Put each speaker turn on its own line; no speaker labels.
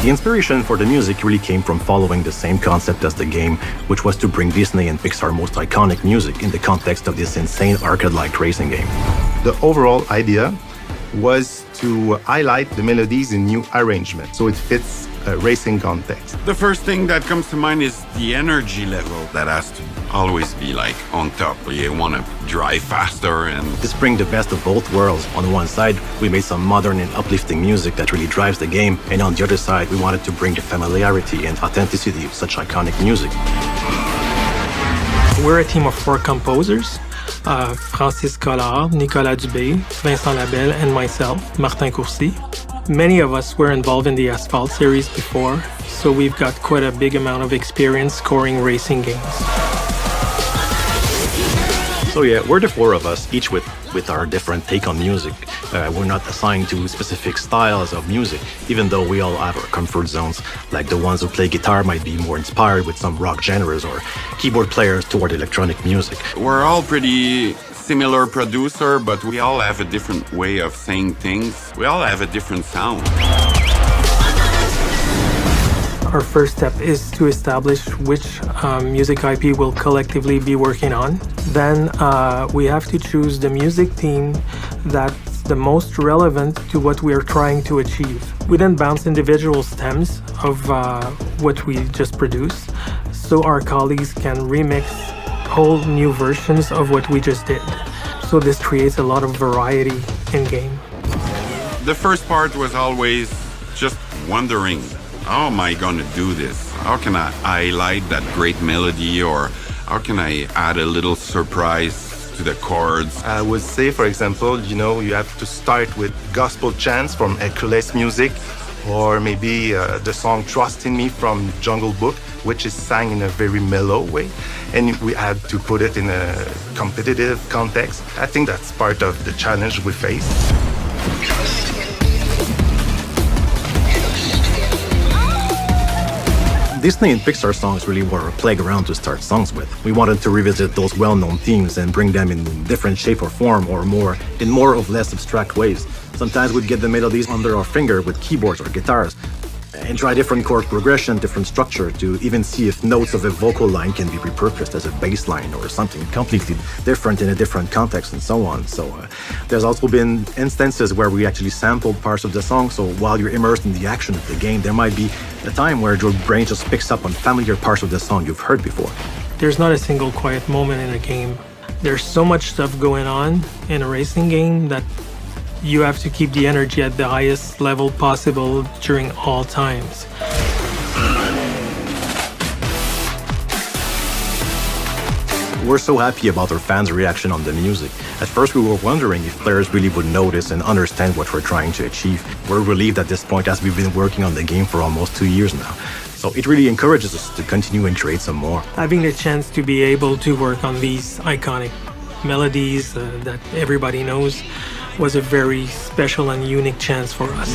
The inspiration for the music really came from following the same concept as the game, which was to bring Disney and Pixar's most iconic music in the context of this insane arcade-like racing game.
The overall idea was to highlight the melodies in new arrangement, so it fits a racing context.
The first thing that comes to mind is the energy level that has to always be like on top. You want to drive faster and...
This brings the best of both worlds. On one side, we made some modern and uplifting music that really drives the game, and on the other side, we wanted to bring the familiarity and authenticity of such iconic music.
We're a team of 4 composers. Francis Collard, Nicolas Dubé, Vincent Labelle, and myself, Martin Courcy. Many of us were involved in the Asphalt series before, so we've got quite a big amount of experience scoring racing games.
So yeah, we're the 4 of us, each with our different take on music. We're not assigned to specific styles of music, even though we all have our comfort zones, like the ones who play guitar might be more inspired with some rock genres, or keyboard players toward electronic music.
We're all pretty similar producer, but we all have a different way of saying things. We all have a different sound.
Our first step is to establish which music IP we'll collectively be working on. Then we have to choose the music theme that's the most relevant to what we are trying to achieve. We then bounce individual stems of what we just produced, so our colleagues can remix whole new versions of what we just did. So this creates a lot of variety in game.
The first part was always just wondering, how am I going to do this? How can I highlight that great melody, or how can I add a little surprise to the chords?
I would say, for example, you have to start with gospel chants from Hercules music, or maybe the song Trust in Me from Jungle Book, which is sang in a very mellow way. And we had to put it in a competitive context. I think that's part of the challenge we face.
Disney and Pixar songs really were a playground to start songs with. We wanted to revisit those well-known themes and bring them in different shape or form, or in more or less abstract ways. Sometimes we'd get the melodies under our finger with keyboards or guitars, and try different chord progression, different structure, to even see if notes of a vocal line can be repurposed as a bass line or something completely different in a different context, and so on. So there's also been instances where we actually sampled parts of the song, so while you're immersed in the action of the game, there might be a time where your brain just picks up on familiar parts of the song you've heard before.
There's not a single quiet moment in a game. There's so much stuff going on in a racing game that you have to keep the energy at the highest level possible during all times.
We're so happy about our fans' reaction on the music. At first we were wondering if players really would notice and understand what we're trying to achieve. We're relieved at this point, as we've been working on the game for almost 2 years now. So it really encourages us to continue and create some more.
Having the chance to be able to work on these iconic melodies that everybody knows was a very special and unique chance for us.